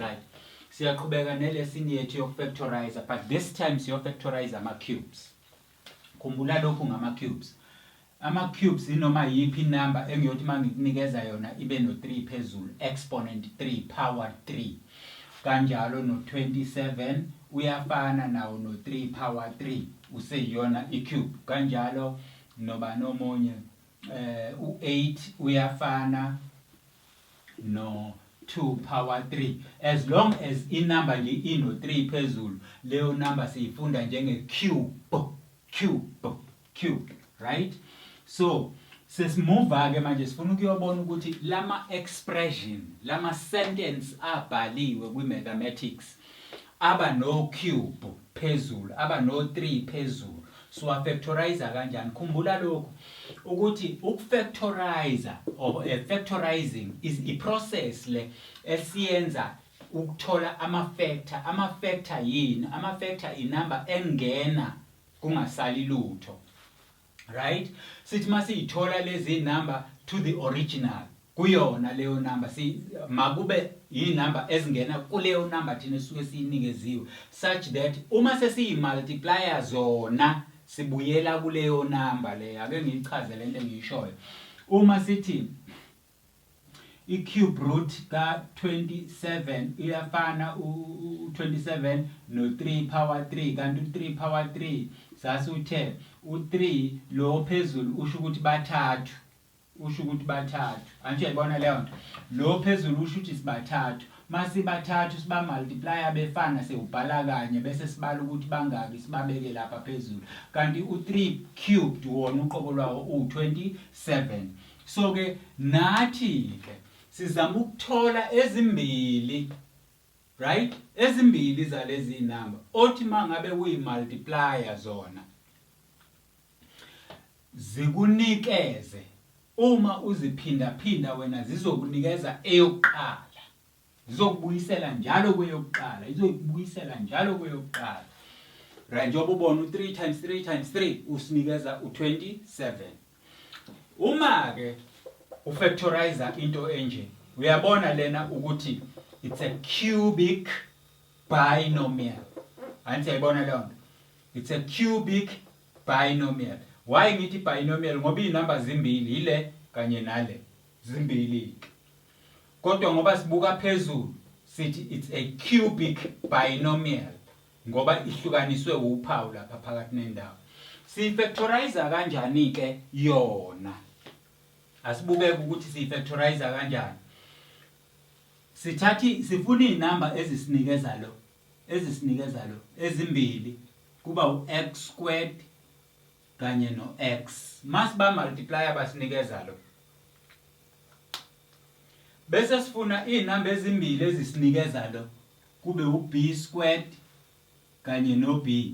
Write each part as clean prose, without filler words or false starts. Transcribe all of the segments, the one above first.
right? Siyaqhubeka nelesini yethu yokufactorize, but this time siyofactorize ama-cubes. Khumbula lokhu ngama-cubes. Ama-cubes inoma yiphi number engiyothi uma ngikunikeza yona ibe no-3 phezulu, exponent 3 power 3. Kanjalo no-27 uyafana nawo no-3 power 3 useyiyona i-cube. Kanjalo noba nomunye u-8 uyafana no-2 power 3. As long as inumber nje ino-3 phezulu, leyo number siyifunda njenge-cube, cube, right? So sesimova ke manje sifuna ukuyobona ukuthi lama expression, lama sentence abhaliwe kwi-mathematics aba no cube phezulu, aba no 3 phezulu. So factorize kanjani? Khumbula lokho ukuthi ukufactorize or factorizing is a process le esiyenza ukuthola ama-factor. Ama-factor yini? Ama-factor inumber engena kungasali lutho, right? Sithi masiyithola lezi number to the original kuyona leyo number, makube inumber ezingena kuleyo number thina suke siyinikeziwe, such that uma sesiyimultiplier zona sibuyela kuleyo number leyo. Ake ngiyichaze lento engiyishoyo. Uma sithi i-cube root ka-27 iyafana u-27 no-3 power 3, kanti u-3 power 3 sasuthe u-3 lo phezulu usho ukuthi bathathu, anjye uyayibona leyo nto. Lo phezulu usho ukuthi sibathathu, masibathathu siba multiplier befana sewubhala kanye bese sibala ukuthi bangaki sibabeke lapha phezulu, kanti u3 cubed wona uqobo lwawo u27. So ke nathi ke sizama ukuthola ezimbili, right? Ezimbili zalezi number othi mangabe kuyimultiplier zona zikunikeze, uma uziphinda wena zizokunikeza eyokuqala, zizokubuyisela njalo kweyokuqala, izokubuyisela njalo kweyokuqala, right? Njengoba ubona u3 times 3 times 3 usinikeza u27. Uma ke ufactorize into enje, uyabona lena ukuthi it's a cubic binomial. Anti uyayibona leyo nto? It's a cubic binomial. Why ngithi binomial? Ngoba inumber zimbili, ile kanye nale zimbili. Kodwa ngoba sibuka phezulu sithi it's a cubic binomial ngoba ihlukaniswe uphawu lapha phakathi nendawo. Siyifactorize kanjani ke yona? Asibuke ukuthi siyifactorize kanjani. Sifuna inumber ezisinikeza lo ezimbili kuba u-x squared kanye no-x. Masiba multiplier basinikeza lo. Bese sifuna inumber ezimbili ezisinikeza lo kube u-b squared kanye no-b.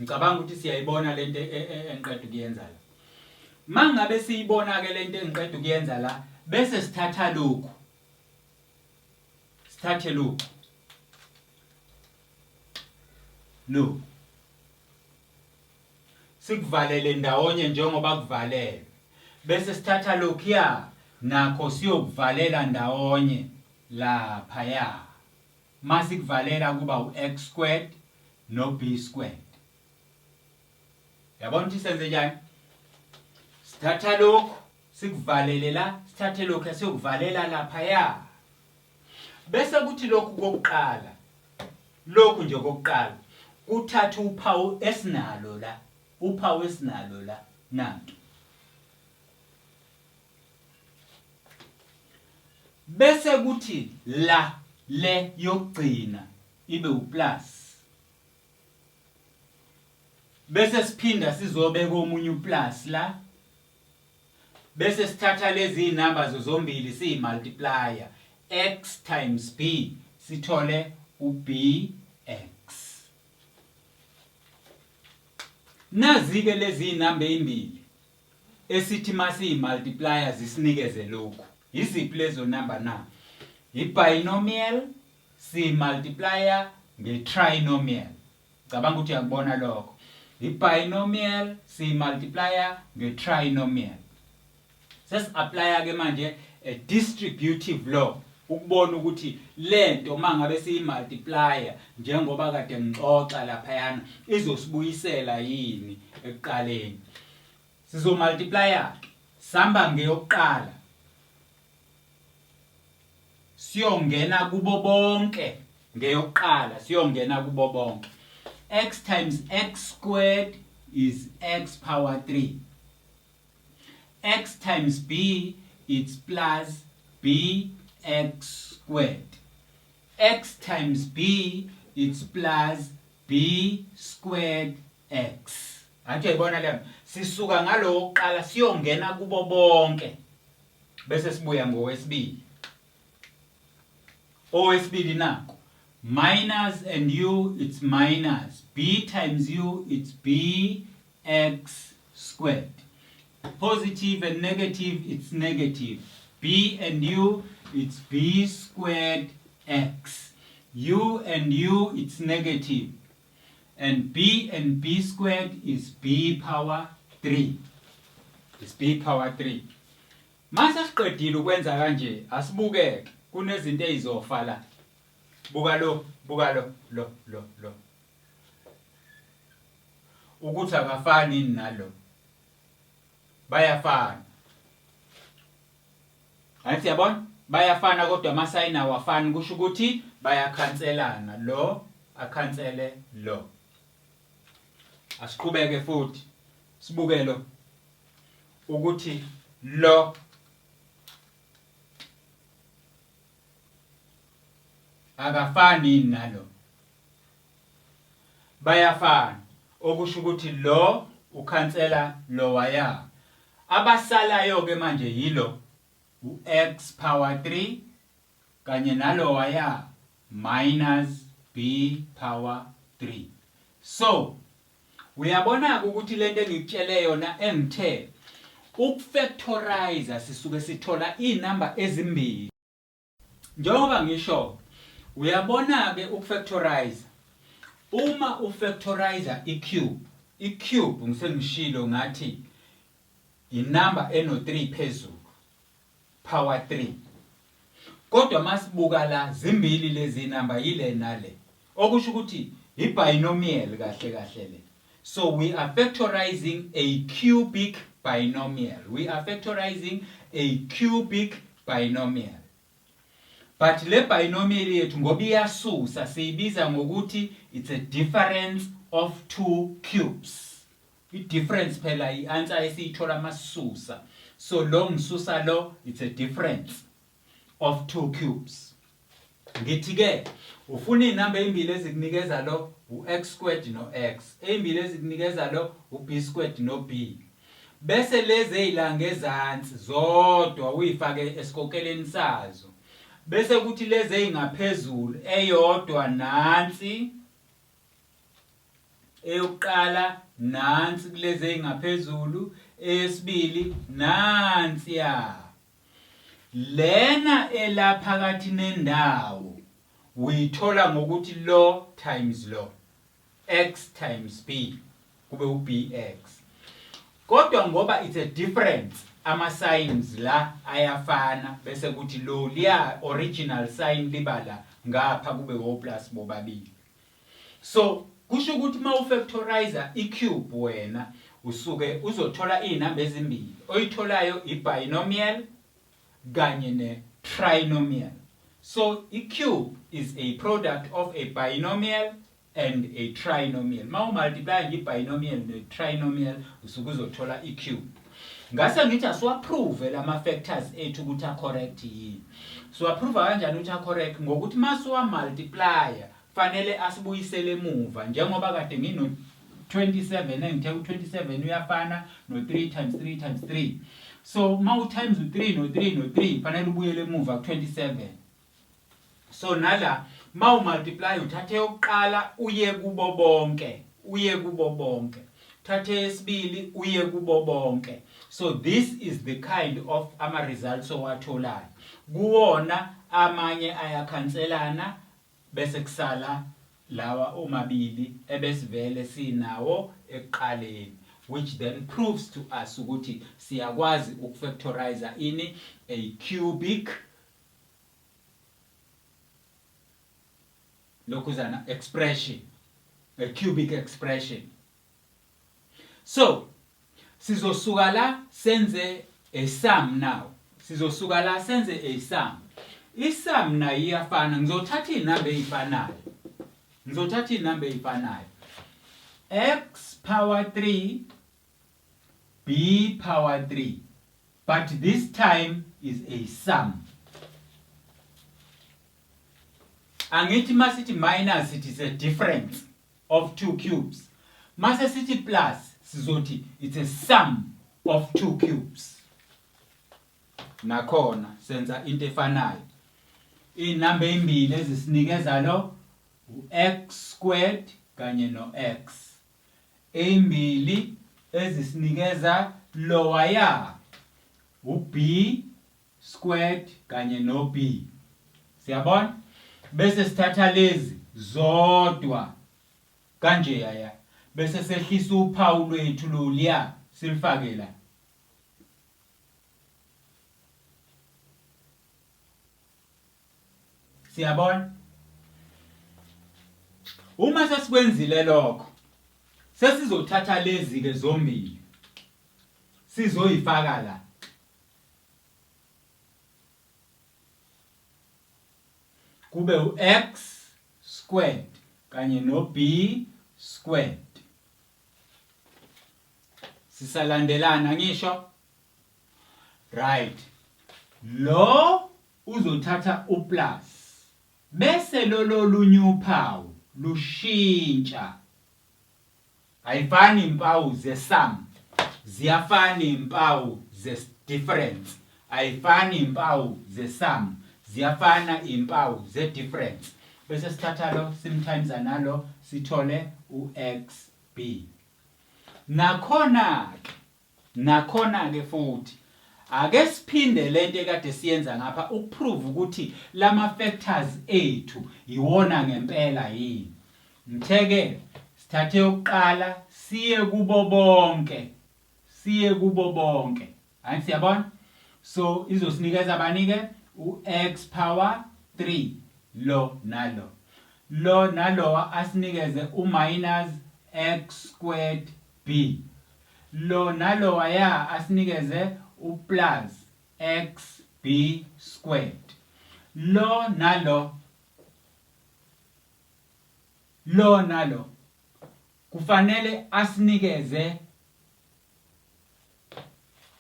Ngicabanga ukuthi siyayibona lento engiqeda ukuyenza la. Mangabe siyibona ke lento engiqeda ukuyenza la, bese sithatha lokhu. Sithathe lokhu. Lo. Sikuvalele ndawonye njengoba kuvalele. Bese sithatha lokhu ya nakho siyokuvalela ndawonye lapha ya. Masikuvalela kuba u-x squared no b squared. Yabona ukuthi senze njani? Sithatha lokhu sikuvalele la, sithathe lokhu siyokuvalela lapha ya. Bese kuthi lokhu kokuqala, lokhu nje kokuqala kuthatha uphawu esinalo la, nanto. Bese kuthi la le yokugcina ibe uplus. Bese siphinda sizobeka omunye uplus la. Bese sithatha lezi number zombili siyimultiplier, x times b, sithole ubx. Nazi ke lezi number ezimbili esithi masiyimultiplier zisinikeze lokhu. Yiziphi lezo number na? I-binomial siyimultiplier nge-trinomial. Cabanga ukuthi uyakubona lokho. I-binomial siyimultiplier nge-trinomial. Sesi-applya ke manje a distributive law ukubona ukuthi lento mangabe siyi-multiplier njengoba kade ngixoxa laphayana izosibuyisela yini ekuqaleni. Sizomultiplya sihamba ngeyokuqala siyongena kubo bonke ngeyokuqala siyongena kubo bonke. X times x squared is x power 3. X times b it's plus bx squared. X times b it's plus b squared x. Anje ibona le sisuka ngalo oqala siyongena kubo bonke bese sibuya ngowesibili. Owesibili nako minus and u it's minus, b times u it's bx squared. Positive and negative it's negative, b and u it's b squared x. U and u it's negative, and b squared is b power 3. It's b power 3. Mase siqedile ukwenza kanje asibukeke kunezinto ezizofa la. Buka lo ukuthi akafani nalo. Bayafana. Hayi siyabona? Bayafana kodwa amasayini awafani kusho ukuthi bayakhanselana. Lo akhansele lo. Asiqhubeke futhi sibuke lo ukuthi lo akafani nalo. Bayafana okusho ukuthi lo ukhansela lo waya. Abasalayo ke manje yilo x power 3 kanye nalo waya minus b power 3. So uyabona ukuthi lento engikutshele yona engithe ukufactorize sisuke sithola inamba ezimbili. Njengoba ngisho uyabona ke ukufactorize uma ufactorize i-cube ngisengishilo ngathi inamba eno 3 phezulu power 3. Kodwa masibuka la zimbili lezi namba yile nale okusho ukuthi i-binomial kahle le. So we are factorizing a cubic binomial. We are factorizing a cubic binomial. But le binomial yethu ngoba iyasusa siyibiza ngokuthi it's a difference of two cubes. I-difference phela i-answer esiyithola masisusa. So lo ngisusa lo it's a difference of two cubes. Ngithi ke ufuna inamba ezimbili ezikunikeza lo u-x squared no x, ezimbili ezikunikeza lo u-b squared no b. Bese lezi ezilanga ezansi zodwa uyifake esikokeleni sazo. Bese kuthi lezi ezingaphezulu eyodwa nansi eyokuqala nansi kulezi ezingaphezulu esibili nansi ya. Lena elaphakathi nendawo uyithola ngokuthi lo times lo, x times b kube u-bx. Kodwa ngoba it's a difference ama signs la ayafana bese kuthi lo liya original sign libala ngapha kube o plus bobabili. So kusho ukuthi ma ufactorize i-cube wena usuke uzothola inamba ezimbili oyitholayo i-binomial kanye ne-trinomial. So i-cube is a product of a binomial and a trinomial. Ma umultiply i-binomial ne-trinomial usuke uzothola i-cube. Ngase ngithi asiwaprove lama factors ethu ukuthi a-correct yini. Siwaprove kanjani ukuthi a-correct ngokuthi masuwa multiplier fanele asibuyisele emuva njengoba kade ngino 27 engithe u27 uyafana no 3 times 3 times 3. So ma times u3 no 3 no 3 fanele ubuyele emuva ku27. So nala ma umultiply uthathe yokuqala uye kubo bonke. Thathe esibili uye kubo bonke. So this is the kind of ama results owatholayo. Kuwona amanye ayakhanselana bese kusala lawa omabili ebesivele sinawo ekuqaleni. which then proves to us ukuthi siyakwazi ukufactorize ini a cubic lokhuzana expression, a cubic expression. So sizosuka la senze a sum now. Sizosuka la senze a sum. I-sum na iyafana, ngizothatha inamba eyifanayo. X power 3 b power 3, but this time is a sum. Angithi masithi minus, it is a difference of 2 cubes. Mase sithi plus, sizothi it's a sum of 2 cubes. Nakhona senza into efanayo. Inamba ezimbili ezisinikeza lo x squared kanye no x. Ezimbili ezisinikeza lower ya b squared kanye no b. Siyabona? Bese sithatha lezi zodwa kanje yaya. Bese sehlisa uphawu lwethu loliya silifake la. Siyabona? Uma sesikwenzile lokho, sesizothatha lezi ke zombili sizoyifaka la. Kube u-x squared kanye no b squared. Sisalandelana ngisho? Right. Lo uzothatha uplus. Bese lolunye uphawu lushintsha. Ayifani impawu ze-sum, ziyafana impawu ze-difference. Ayifani impawu ze-sum, ziyafana impawu ze-difference. Bese sithatha lo sometimes nalo sithole u-xb. Nakhona ke futhi ake siphinde lento ekade siyenza ngapha ukuprove ukuthi lama factors ethu iwona ngempela yini. Mtheke sithathe ukuqala siye kubo bonke. Hayi siyabona? So izosinikeza abanike u-x power 3 lo nalo. Lo nalo asinikeze u-minus x squared b. Lo nalo ya asinikeze u-plus xb squared. Lo nalo kufanele asinikeze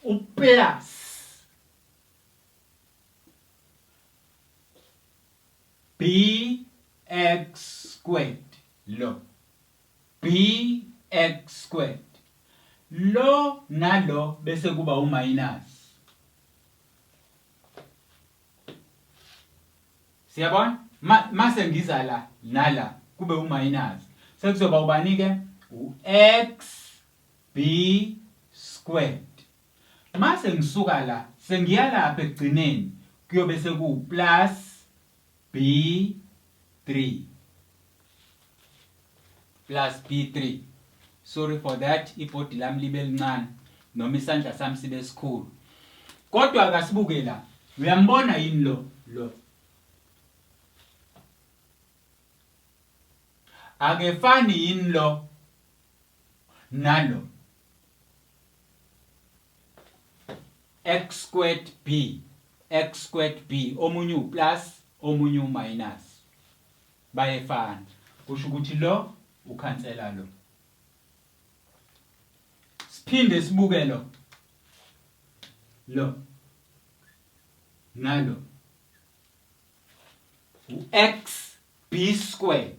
u-plus bx squared. Lo bx squared. Lo nalo bese kuba u-minus. Siyabona? Mase ngiza la nala kube u-minus. Sekuzoba ubanike u-xb squared. Mase ngisuka la sengiya lapha ekugcineni kuyobe seku plus b3. Plus b3. Sorry for that, ibhodi lami libe lincane noma isandla sami sibe sikhulu. Kodwa akasibuke la. Uyambona yini lo? Akefani yini lo nalo? X squared b, omunye u-plus, omunye u-minus. Bayefana. Kusho ukuthi lo ukhansela lo. Siphinde sibuke lo nalo u-xb squared.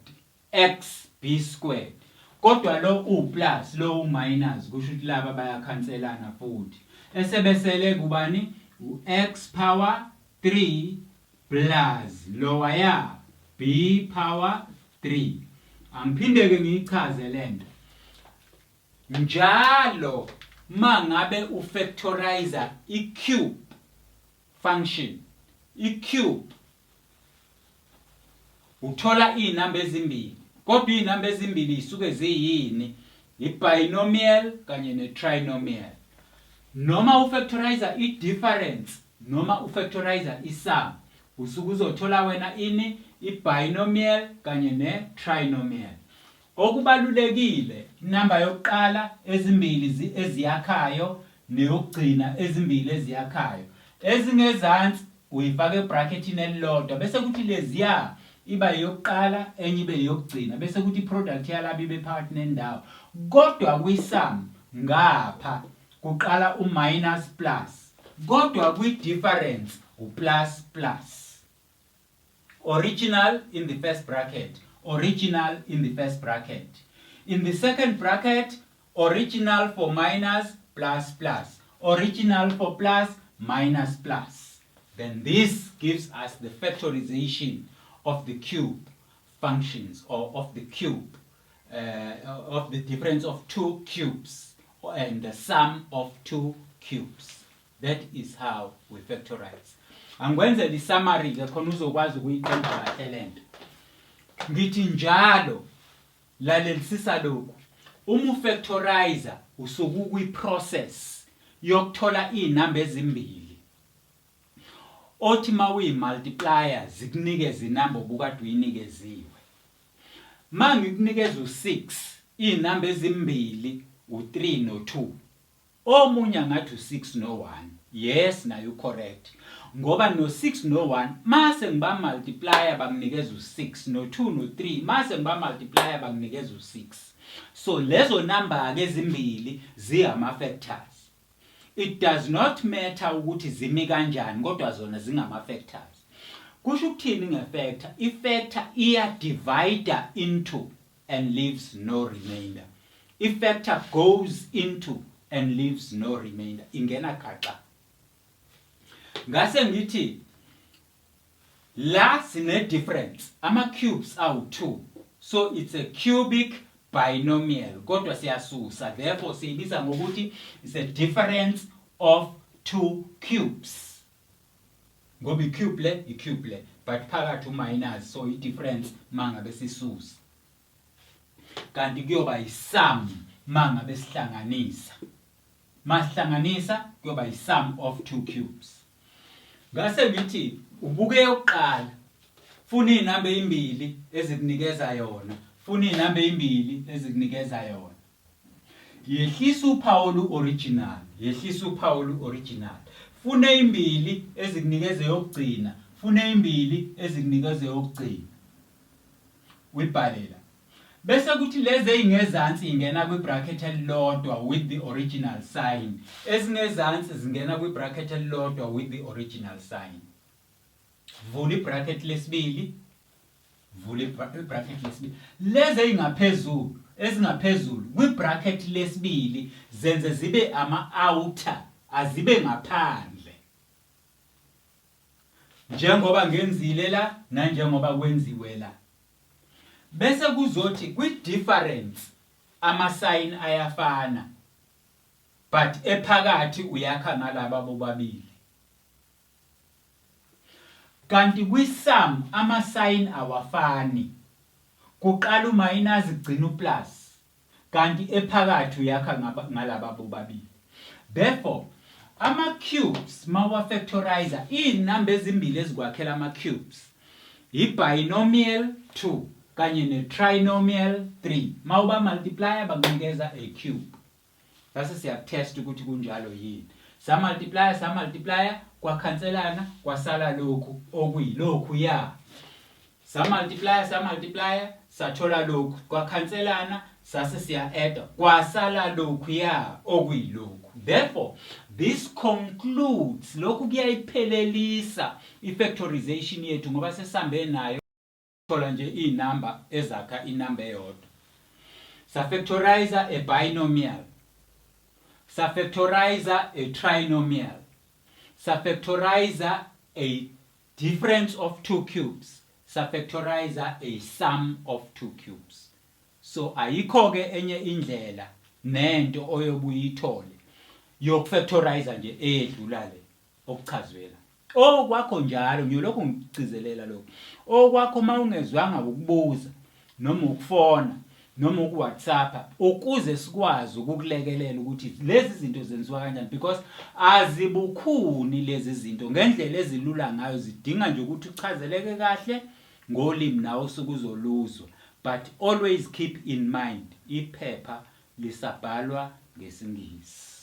Kodwa lo u-plus lo u-minus kusho ukuthi laba bayakhanselana futhi. Esebesele kubani u-x power 3 plus lo waya b power 3. Angiphinde ke ngichaze lento. Njalo mangabe ufactorize i-cube function, i-cube uthola inamba ezimbili. Kodwa inamba ezimbili isuke ziyini? i-binomial kanye ne-trinomial. Noma ufactorize i-difference noma ufactorize i-sum, usuke uzothola wena ini i-binomial kanye ne-trinomial. Okubalulekile inamba yokuqala ezimbili eziyakhayo neyokugcina ezimbili eziyakhayo. Ezingezansi uyifaka ebracketini elilodwa bese kuthi leziya iba yokuqala enye ibe yokugcina bese kuthi product yalabo ibe phakathi nendawo. Kodwa kwi-sum ngapha kuqala u-minus plus, kodwa kwi-difference u-plus plus. Original in the first bracket, original in the first bracket. In the second bracket, original for minus, plus plus. Original for plus, minus plus. Then this gives us the factorization of the cube functions, or of the cube, of the difference of two cubes, and the sum of two cubes. That is how we factorize. Angwenze the summary ke khona uzokwazi ukuyithenga kahle lento. Ngithi njalo lalelisisa lokhu. Uma ufactorizer usuke ukwi-process yokuthola inamba ezimbili. Othi mawi multiplier zikunikeza inamba obukade uyinikeziwe. Mangikunikeza u6 inamba ezimbili u3 no2. Omunye ngathi u6 no1. Yes, nayo correct. Ngoba no6 no1 mase ngiba multiplier banginikeza u6 no2 no3 mase ngiba multiplier banginikeza u6. So lezo number ke ezimbili ziyama factors. It does not matter ukuthi zimi kanjani kodwa zona zingama factors. Kusho ukuthini ngefactor? I-factor iya divider into and leaves no remainder. I-factor goes into and leaves no remainder. Ingena gaxa. Ngase ngithi la sine difference. Ama cubes awu2. So it's a cubic binomial. Kodwa siyasusa. Therefore siyibiza ngokuthi it's a difference of two cubes. Ngoba i-cube le, but phakathi u-minus, so i-difference mangabe sisusa. Kanti kuyoba i-sum mangabe sihlanganisa. Masihlanganisa kuyoba i-sum of two cubes. Ngase ngithi ubuke yokuqala funa inamba ezimbili ezikunikeza yona, funa inamba ezimbili ezikunikeza yona. Yehlisa uphawu original, yehlisa uphawu original. Funa ezimbili ezikunikeza yokugcina, funa ezimbili ezikunikeza yokugcina. Uyibhalela. Bese kuthi lezi ezingezansi ingena kwi-bracket elilodwa with the original sign. Ezingezansi zingena kwi-bracket elilodwa with the original sign. Vula i-bracket lesibili, vula i-bracket lesibili. Lezi ezingaphezulu kwi-bracket lesibili zenze zibe ama-outer, azibe ngaphandle. Njengoba ngenzile la nanjengoba kwenziwe la. Bese kuzothi kwi-difference ama-sign ayafana, but ephakathi uyakha ngalaba bobabili. Kanti kwi-sum ama-sign awafani. Kuqala u-minus kugcina u-plus, kanti ephakathi uyakha ngalaba bobabili. Therefore, ama-cubes mawafactorize inamba ezimbili ezikwakhela ama-cubes. I-binomial 2 kanye ne-trinomial 3. Mawuba multiplier bakunikeza a cube. Base siyatest ukuthi kunjalo yini. Sa multiplier kwakhanselana kwasala lokhu okuyilokhu ya. Sa multiplier sathola lokhu kwakhanselana sase siya add kwasala lokhu ya okuyilokhu. Therefore, this concludes lokhu kuyayiphelelisa i-factorization yethu ngoba sesambe nayo thola nje inamba ezakha inamba eyodwa. Sa factorize a binomial. Sa factorize a trinomial. Sa factorize a difference of two cubes. Sa factorize a sum of two cubes. So ayikho ke enye indlela nento oyobuyithole yokufactorize nje edlula le okuchazwela. Okwakho njalo ngiyolokhu ngicizelela lokho. Okwakho mawungezwanga ukubuza noma ukufona noma ku-WhatsApp ukuze sikwazi ukukulekelela ukuthi lezi zinto zenziwa kanjani, because azibukhuni lezi zinto ngendlela ezilula ngayo, zidinga nje ukuthi uchazeleke kahle ngolimi nawe osuke uzoluzwa. But always keep in mind, iphepha lisabhalwa ngesiNgisi.